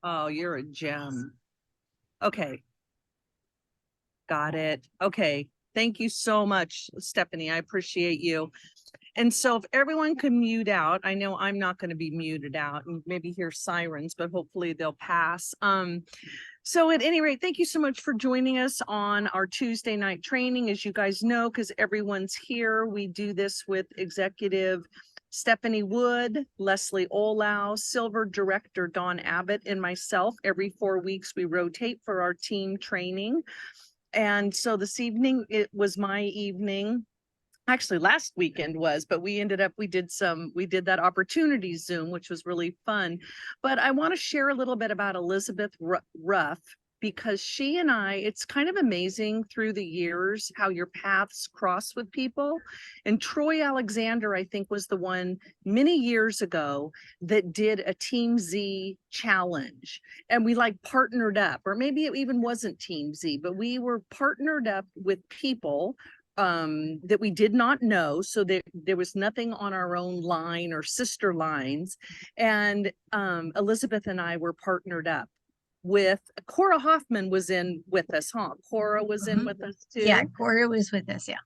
Oh, you're a gem. Okay, got it. Okay. Thank you so much, Stephanie. I appreciate you. And so if everyone could mute out, I know I'm not going to be muted out and maybe hear sirens, but hopefully they'll pass. So at any rate, thank you so much for joining us on our Tuesday night training. As you guys know, because everyone's here, we do this with Executive Stephanie Wood, Leslie Olau, Silver Director Dawn Abbott, and myself. Every 4 weeks, we rotate for our team training. And so this evening, it was my evening. Actually, last weekend was, but we did that opportunity Zoom, which was really fun. But I want to share a little bit about Elizabeth Ruff, because she and I, it's kind of amazing through the years how your paths cross with people. And Troy Alexander, I think, was the one many years ago that did a Team Z challenge. And we like partnered up, or maybe it even wasn't Team Z, but we were partnered up with people that we did not know, so that there was nothing on our own line or sister lines. And Elizabeth and I were partnered up with Cora Hoffman was in with us, huh? Cora was in with us too. Yeah, Cora was with us, yeah.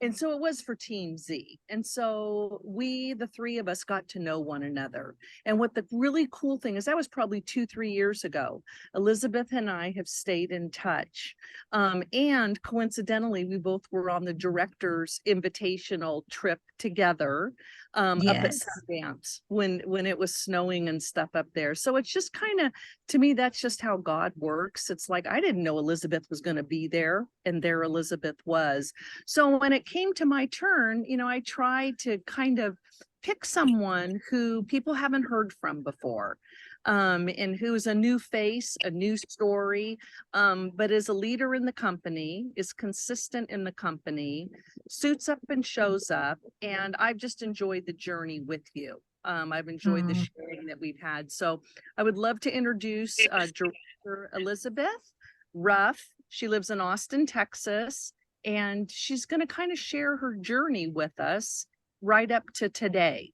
And so it was for Team Z. And so we, the three of us, got to know one another. And what the really cool thing is, that was probably 2-3 years ago. Elizabeth and I have stayed in touch. And coincidentally, we both were on the director's invitational trip together up at Sundance when it was snowing and stuff up there. So it's just kind of, to me, that's just how God works. It's like, I didn't know Elizabeth was going to be there, and there Elizabeth was. So when it came to my turn, I tried to kind of pick someone who people haven't heard from before, and who's a new face, a new story, but is a leader in the company, is consistent in the company, suits up and shows up. And I've just enjoyed the journey with you. I've enjoyed the sharing that we've had. So I would love to introduce Director Elizabeth Ruff. She lives in Austin, Texas, and she's going to kind of share her journey with us right up to today.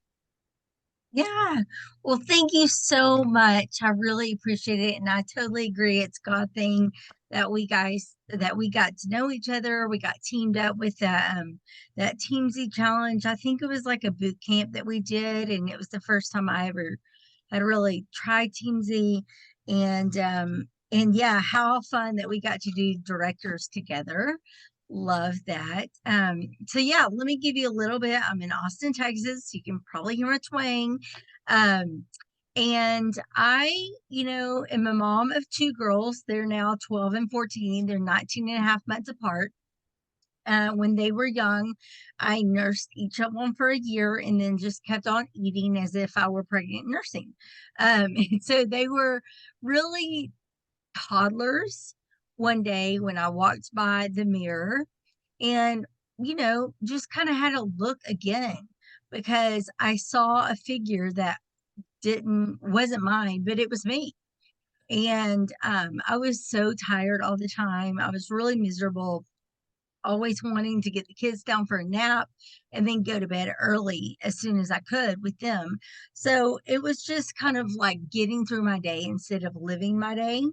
Yeah. Well, thank you so much. I really appreciate it. And I totally agree. It's God thing that we got to know each other. We got teamed up with that Team Z challenge. I think it was like a boot camp that we did, and it was the first time I ever had really tried Team Z. And yeah, how fun that we got to do directors together. Love that. So yeah, let me give you a little bit. I'm in Austin, Texas. You can probably hear a twang. And I, am a mom of two girls. They're now 12 and 14. They're 19 and a half months apart. When they were young, I nursed each of them for a year and then just kept on eating as if I were pregnant nursing. And so they were really toddlers one day when I walked by the mirror and, just kind of had a look again because I saw a figure that wasn't mine, but it was me. And I was so tired all the time. I was really miserable, always wanting to get the kids down for a nap and then go to bed early as soon as I could with them. So it was just kind of like getting through my day instead of living my day.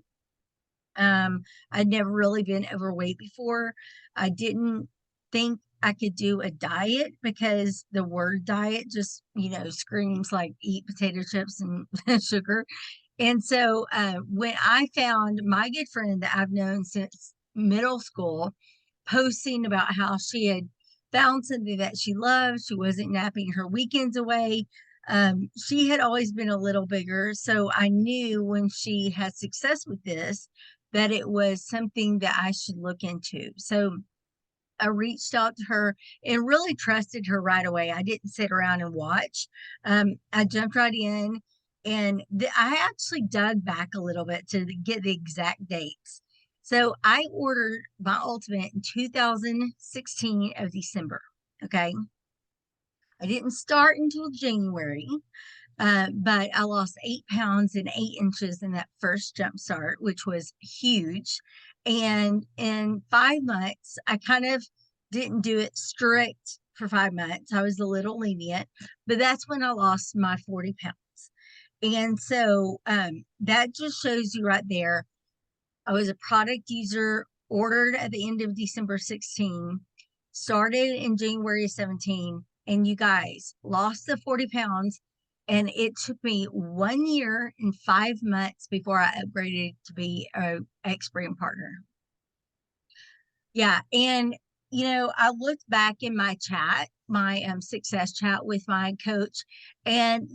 I'd never really been overweight before. I didn't think I could do a diet because the word diet just, screams like eat potato chips and sugar. And so when I found my good friend that I've known since middle school posting about how she had found something that she loved, she wasn't napping her weekends away. She had always been a little bigger. So I knew when she had success with this, that it was something that I should look into. So I reached out to her and really trusted her right away. I didn't sit around and watch. I jumped right in, and I actually dug back a little bit to get the exact dates. So I ordered my Ultimate in 2016 of December. Okay. I didn't start until January. But I lost 8 pounds and 8 inches in that first jump start, which was huge. And in 5 months, I kind of didn't do it strict for 5 months. I was a little lenient, but that's when I lost my 40 pounds. And so that just shows you right there. I was a product user, ordered at the end of December 16, started in January 17, and you guys lost the 40 pounds. And it took me 1 year and 5 months before I upgraded to be a ex-brand partner. Yeah. And, I looked back in my chat, my success chat with my coach, and,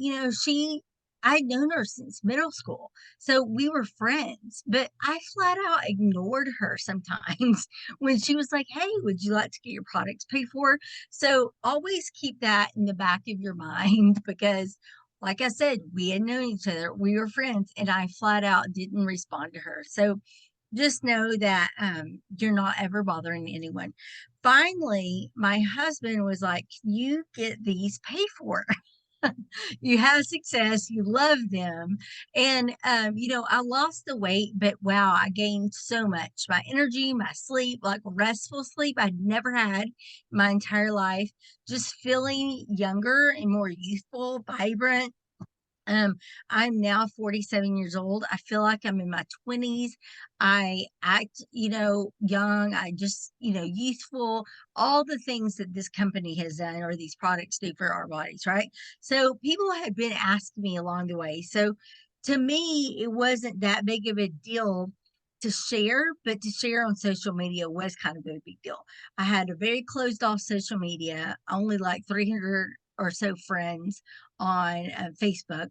I'd known her since middle school. So we were friends, but I flat out ignored her sometimes when she was like, "Hey, would you like to get your products paid for?" So always keep that in the back of your mind because, like I said, we had known each other, we were friends, and I flat out didn't respond to her. So just know that you're not ever bothering anyone. Finally, my husband was like, "Can you get these paid for?" You have success, you love them. And I lost the weight, but wow, I gained so much. My energy, my sleep, like restful sleep I'd never had my entire life, just feeling younger and more youthful, vibrant. um, I'm now 47 years old. I feel like I'm in my 20s. I act, young. I just, youthful, all the things that this company has done or these products do for our bodies, right? So people have been asking me along the way. So to me, it wasn't that big of a deal to share, but to share on social media was kind of a big deal. I had a very closed off social media, only like 300 or so friends on Facebook,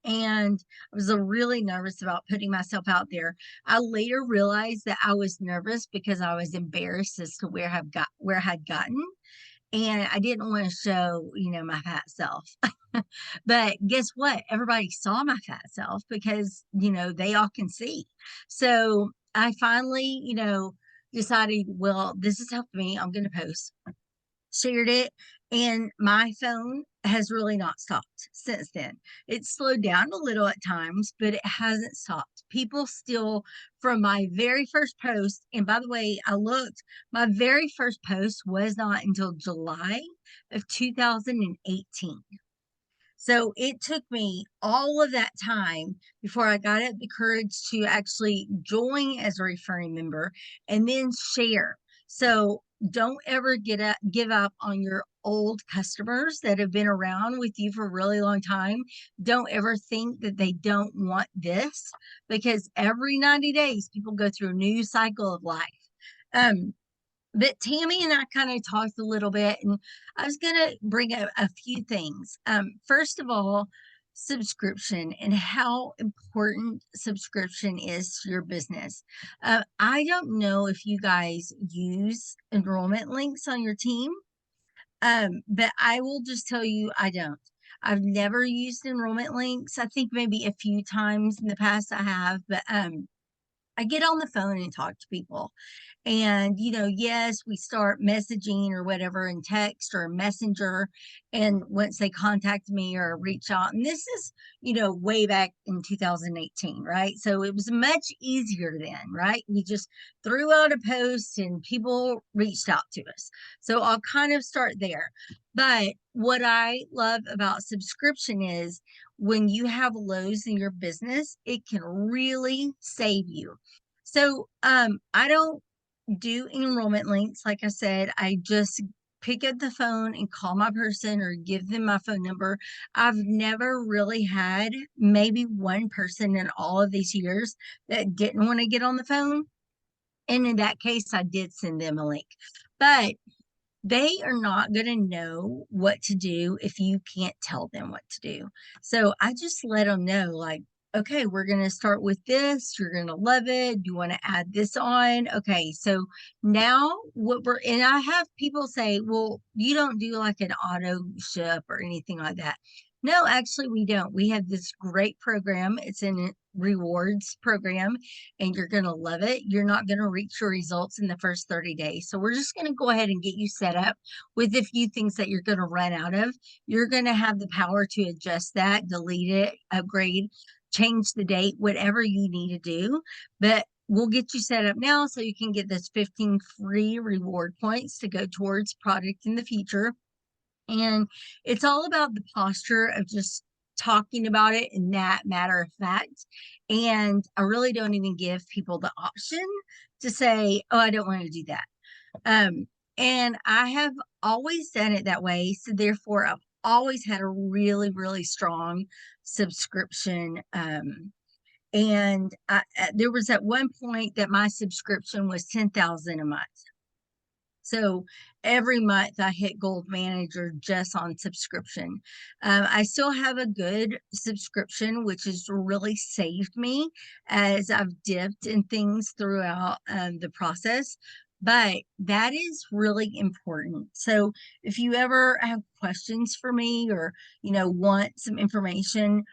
and I was really nervous about putting myself out there. I later realized that I was nervous because I was embarrassed as to where I had gotten, and I didn't want to show, my fat self. But guess what? Everybody saw my fat self because, they all can see. So I finally, decided, well, this is helped me. I'm going to post, shared it, and my phone has really not stopped since then. It's slowed down a little at times, but it hasn't stopped. People still, from my very first post, and by the way, I looked, my very first post was not until July of 2018. So it took me all of that time before I got up the courage to actually join as a referring member and then share. So don't ever give up on your old customers that have been around with you for a really long time. Don't ever think that they don't want this, because every 90 days people go through a new cycle of life. But Tammie and I kind of talked a little bit, and I was going to bring up a few things. First of all, subscription and how important subscription is to your business. I don't know if you guys use enrollment links on your team, but I will just tell you, I don't. I've never used enrollment links. I think maybe a few times in the past I have, but I get on the phone and talk to people. And, yes, we start messaging or whatever in text or messenger. And once they contact me or reach out, and this is, way back in 2018, right? So it was much easier then, right? We just threw out a post and people reached out to us. So I'll kind of start there. But what I love about subscription is when you have lows in your business, it can really save you. So I don't do enrollment links. Like I said, I just pick up the phone and call my person or give them my phone number. I've never really had maybe one person in all of these years that didn't want to get on the phone. And in that case, I did send them a link. But they are not going to know what to do if you can't tell them what to do. So I just let them know, like, okay, we're going to start with this. You're going to love it. You want to add this on. Okay. So now and I have people say, well, you don't do like an auto ship or anything like that. No, actually, we don't. We have this great program. It's an rewards program, and you're going to love it. You're not going to reach your results in the first 30 days. So we're just going to go ahead and get you set up with a few things that you're going to run out of. You're going to have the power to adjust that, delete it, upgrade, change the date, whatever you need to do. But we'll get you set up now so you can get this 15 free reward points to go towards product in the future. And it's all about the posture of just talking about it in that matter of fact. And I really don't even give people the option to say, oh, I don't want to do that. And I have always done it that way. So therefore, I've always had a really, really strong subscription. There was at one point that my subscription was 10,000 a month. So every month I hit Gold Manager just on subscription. I still have a good subscription, which has really saved me as I've dipped in things throughout the process. But that is really important. So if you ever have questions for me or, want some information,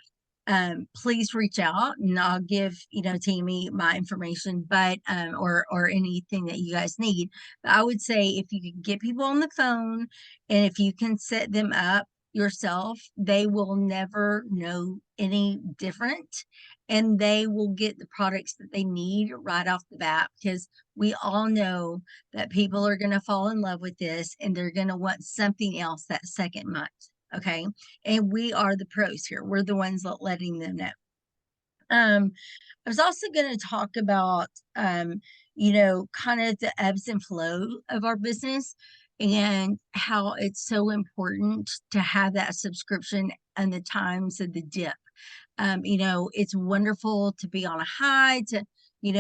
please reach out and I'll give, Tammie my information, but, or anything that you guys need. But I would say if you can get people on the phone and if you can set them up yourself, they will never know any different and they will get the products that they need right off the bat because we all know that people are going to fall in love with this and they're going to want something else that second month. Okay. And we are the pros here. We're the ones letting them know. I was also going to talk about, kind of the ebbs and flow of our business and how it's so important to have that subscription and the times of the dip. It's wonderful to be on a high, to,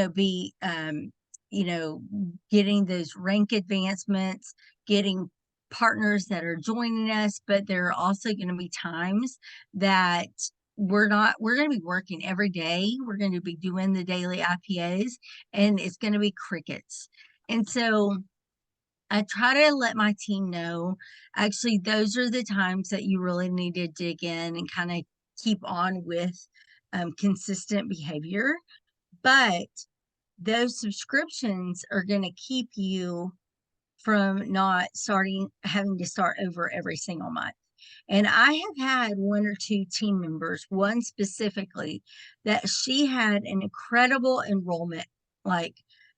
be, getting those rank advancements, getting partners that are joining us, but there are also going to be times that we're going to be working every day. We're going to be doing the daily IPAs and it's going to be crickets. And so I try to let my team know, actually, those are the times that you really need to dig in and kind of keep on with consistent behavior. But those subscriptions are going to keep you from not having to start over every single month. And I have had one or two team members, one specifically, that she had an incredible enrollment, like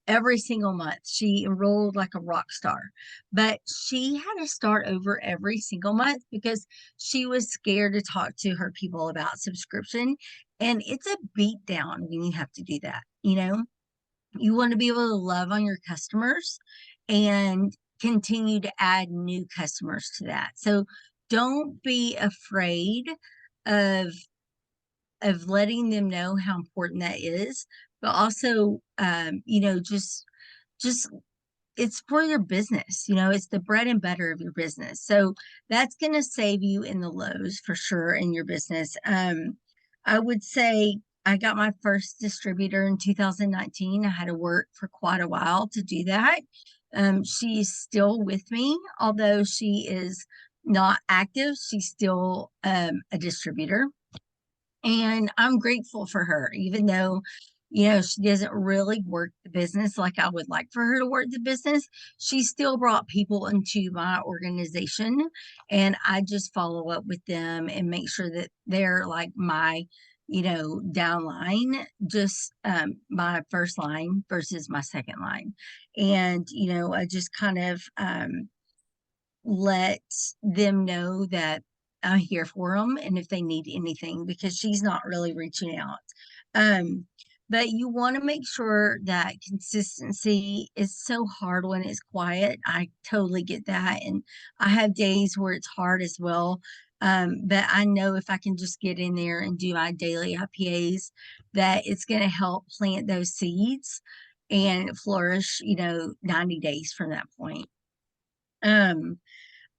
every single month. She enrolled like a rock star, but she had to start over every single month because she was scared to talk to her people about subscription. And it's a beat down when you have to do that. You want to be able to love on your customers and continue to add new customers to that. So don't be afraid of letting them know how important that is, but also just it's for your business. It's the bread and butter of your business. So that's going to save you in the lows for sure in your business. I would say I got my first distributor in 2019. I had to work for quite a while to do that. She's still with me, although she is not active. She's still a distributor. And I'm grateful for her, even though, she doesn't really work the business like I would like for her to work the business. She still brought people into my organization and I just follow up with them and make sure that they're like my, downline, just my first line versus my second line. And, I just kind of let them know that I'm here for them and if they need anything because she's not really reaching out. But you want to make sure that consistency is so hard when it's quiet. I totally get that. And I have days where it's hard as well. But I know if I can just get in there and do my daily IPAs, that it's going to help plant those seeds and flourish, 90 days from that point.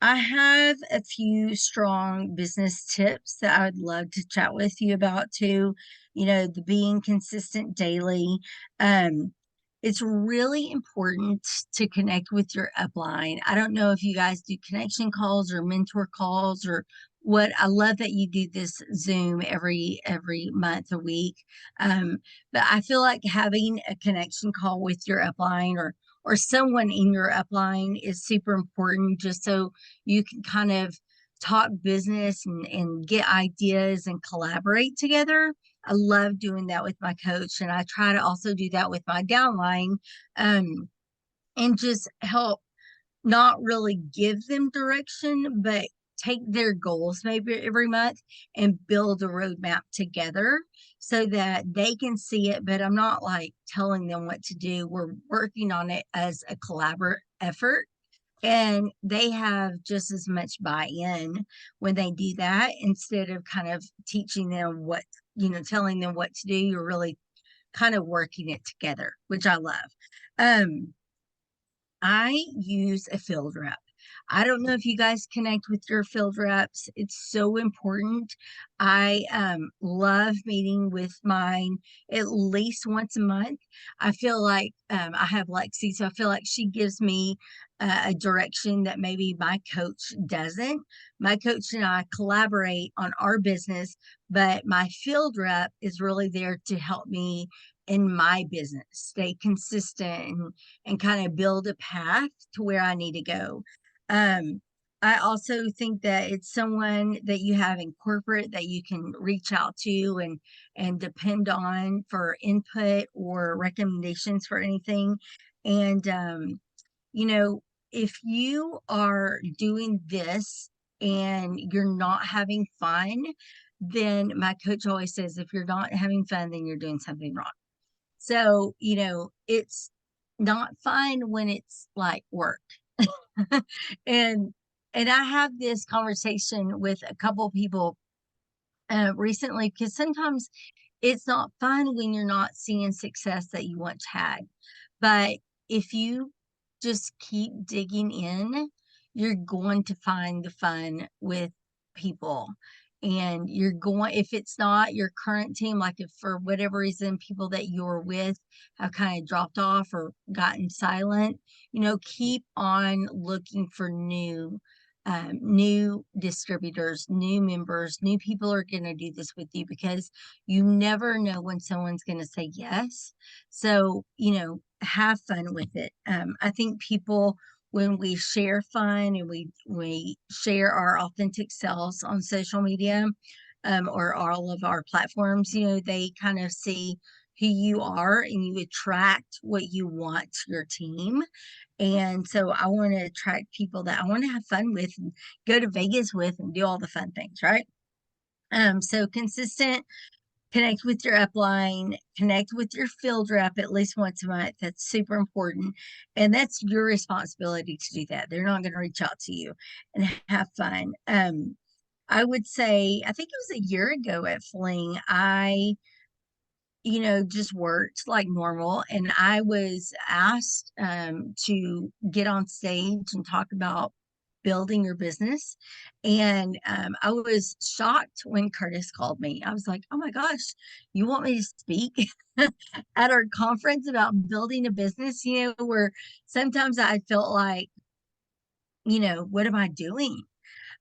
I have a few strong business tips that I would love to chat with you about too. The being consistent daily. It's really important to connect with your upline. I don't know if you guys do connection calls or mentor calls or what. I love that you do this Zoom every month or week. But I feel like having a connection call with your upline or someone in your upline is super important just so you can kind of talk business and get ideas and collaborate together. I love doing that with my coach, and I try to also do that with my downline, and just help not really give them direction, but take their goals maybe every month and build a roadmap together so that they can see it, but I'm not like telling them what to do. We're working on it as a collaborative effort. And they have just as much buy-in when they do that, instead of kind of teaching them what, telling them what to do. You're really kind of working it together, which I love. Um, I use a field rep. I don't know if you guys connect with your field reps. It's so important. I love meeting with mine at least once a month. I feel like I have Lexi, so I feel like she gives me a direction that maybe my coach doesn't. My coach and I collaborate on our business, but my field rep is really there to help me in my business, stay consistent and kind of build a path to where I need to go. Um, I also think that it's someone that you have in corporate that you can reach out to and depend on for input or recommendations for anything. And you know, if you are doing this and you're not having fun, then my coach always says, if you're not having fun, then you're doing something wrong. So, it's not fun when it's like work. and and I have this conversation with a couple people recently, because sometimes it's not fun when you're not seeing success that you once had. But if you just keep digging in, you're going to find the fun with people. And you're going, if it's not your current team, like if for whatever reason people that you're with have kind of dropped off or gotten silent, keep on looking for new distributors, new members, new people are going to do this with you, because you never know when someone's going to say yes. So, have fun with it. I think people, when we share fun and we share our authentic selves on social media, or all of our platforms, they kind of see who you are and you attract what you want to your team. And so I want to attract people that I want to have fun with and go to Vegas with and do all the fun things, right? So consistent, connect with your upline, connect with your field rep at least once a month. That's super important. And that's your responsibility to do that. They're not going to reach out to you, and have fun. I would say, I think it was a year ago at Fling, I just worked like normal. And I was asked to get on stage and talk about building your business. And I was shocked when Curtis called me. I was like, oh my gosh, you want me to speak at our conference about building a business? Where sometimes I felt like, what am I doing?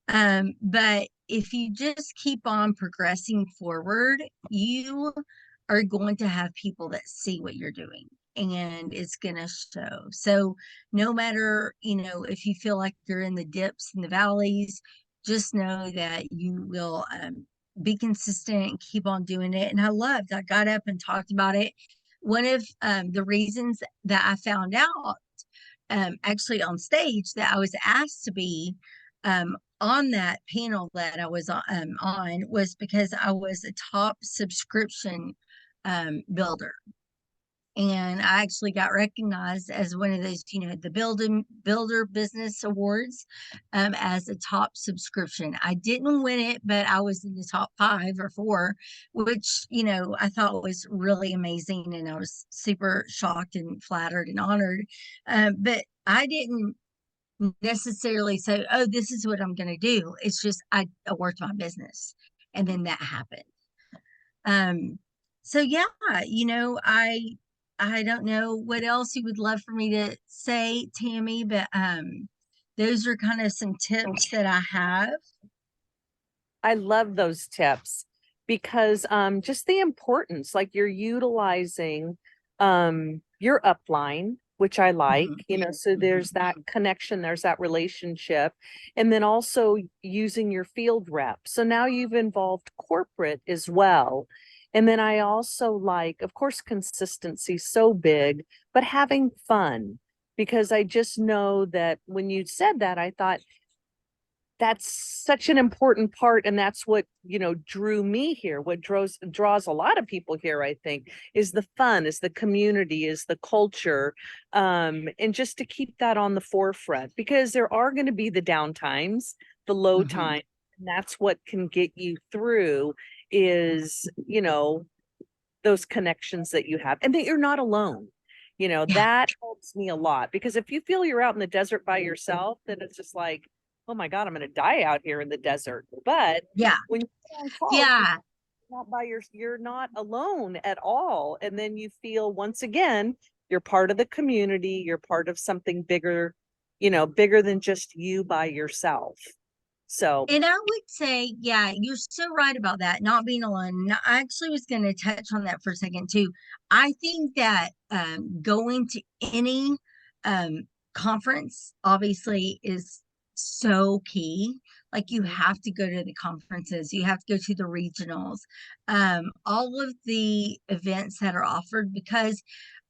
But if you just keep on progressing forward, you are going to have people that see what you're doing, and it's going to show. So no matter, if you feel like you're in the dips and the valleys, just know that you will be consistent and keep on doing it. And I got up and talked about it. One of the reasons that I found out actually on stage that I was asked to be on that panel that I was on was because I was a top subscription builder. And I actually got recognized as one of those, the Builder Business Awards as a top subscription. I didn't win it, but I was in the top 5 or 4, which, I thought was really amazing. And I was super shocked and flattered and honored. But I didn't necessarily say, oh, this is what I'm going to do. It's just, I worked my business, and then that happened. So yeah, I don't know what else you would love for me to say, Tammie, but those are kind of some tips that I have. I love those tips, because just the importance, like you're utilizing your upline, which I like, so there's that connection, there's that relationship, and then also using your field rep. So now you've involved corporate as well. And then I also like, of course, consistency, so big, but having fun, because I just know that when you said that, I thought that's such an important part. And that's what, drew me here. What draws a lot of people here, I think, is the fun, is the community, is the culture. And just to keep that on the forefront, because there are going to be the down times, the low time. And that's what can get you through is, those connections that you have, and that you're not alone. Yeah. That helps me a lot, because if you feel you're out in the desert by yourself, then it's just like, oh my God, I'm going to die out here in the desert. But Yeah. when you're on calls, Yeah. you're not alone at all. And then you feel, once again, you're part of the community, you're part of something bigger, bigger than just you by yourself. So And I would say, yeah, you're so right about that, not being alone. And I actually was going to touch on that for a second too. I think that going to any um, conference obviously is so key. Like you have to go to the conferences, you have to go to the regionals, all of the events that are offered, because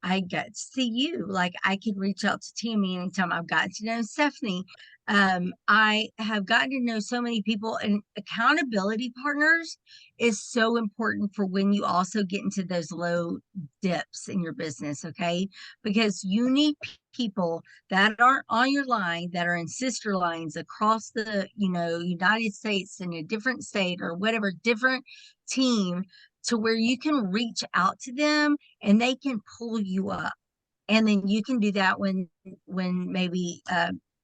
I got to see you. Like I could reach out to Tammie anytime. I've got to know Stephanie. I have gotten to know so many people, and accountability partners is so important for when you also get into those low dips in your business. Okay. Because you need people that aren't on your line, that are in sister lines across the, United States, in a different state or whatever, different team, to where you can reach out to them and they can pull you up. And then you can do that when maybe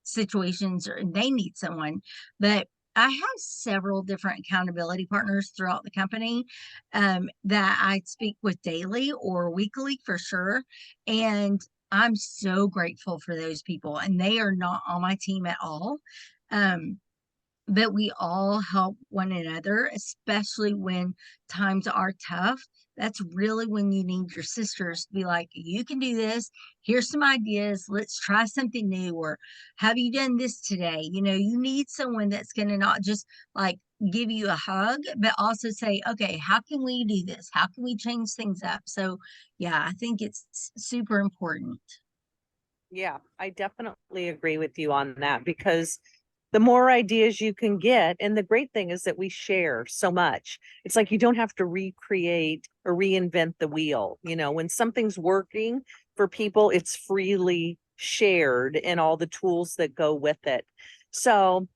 situations or they need someone. But I have several different accountability partners throughout the company that I speak with daily or weekly for sure. And I'm so grateful for those people. And they are not on my team at all. Um, but we all help one another, especially when times are tough. That's really when you need your sisters to be like, you can do this. Here's some ideas. Let's try something new. Or have you done this today? You need someone that's going to not just like give you a hug, but also say, okay, how can we do this? How can we change things up? So, yeah, I think it's super important. yeah, I definitely agree with you on that, because the more ideas you can get, and the great thing is that we share so much. It's like you don't have to recreate or reinvent the wheel. When something's working for people, it's freely shared and all the tools that go with it. So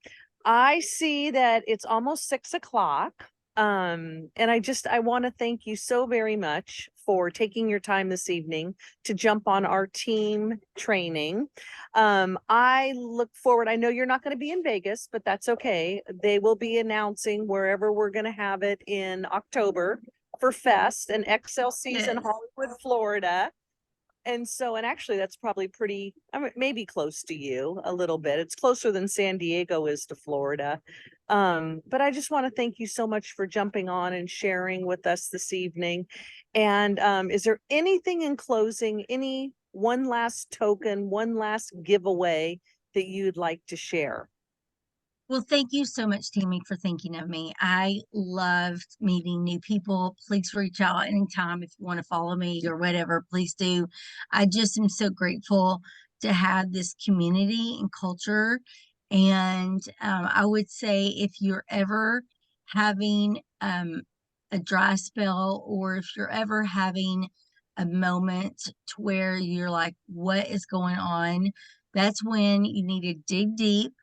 I see that it's almost 6 o'clock. And I want to thank you so very much for taking your time this evening to jump on our team training. I look forward. I know you're not going to be in Vegas, but that's okay. They will be announcing wherever we're going to have it in October for Fest and XLC's in Yes. Hollywood, Florida. And actually that's probably pretty, I mean, maybe close to you a little bit. It's closer than San Diego is to Florida. But I just want to thank you so much for jumping on and sharing with us this evening. And is there anything in closing, any one last token, one last giveaway that you'd like to share? Well, thank you so much, Tammie, for thinking of me. I loved meeting new people. Please reach out anytime if you want to follow me or whatever. Please do. I just am so grateful to have this community and culture. And I would say if you're ever having a dry spell, or if you're ever having a moment to where you're like, what is going on? That's when you need to dig deep,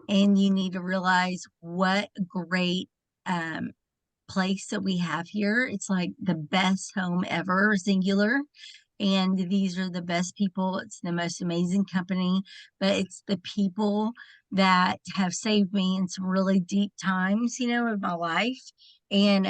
and you need to realize what great um, place that we have here. It's like the best home ever, singular. And these are the best people. It's the most amazing company, but it's the people that have saved me in some really deep times, of my life. And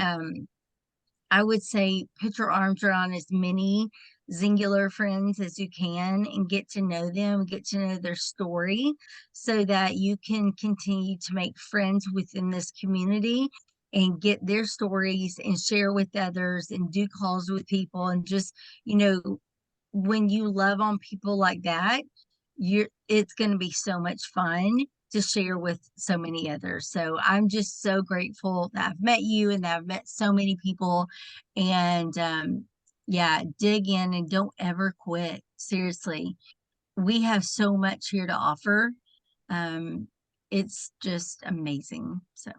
I would say put your arms around as many singular friends as you can and get to know them, get to know their story, so that you can continue to make friends within this community and get their stories and share with others and do calls with people. And just, when you love on people like that, it's going to be so much fun to share with so many others. So I'm just so grateful that I've met you and that I've met so many people. And yeah, dig in and don't ever quit. Seriously, we have so much here to offer. Um, it's just amazing. So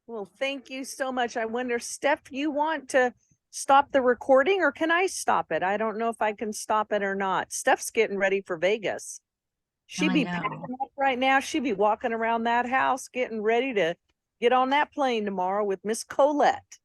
Well, thank you so much. I wonder, Steph, you want to stop the recording or can I stop it? I don't know if I can stop it or not. Steph's getting ready for Vegas. She'd I be know. packing up right now. She'd be walking around that house getting ready to get on that plane tomorrow with Miss Colette.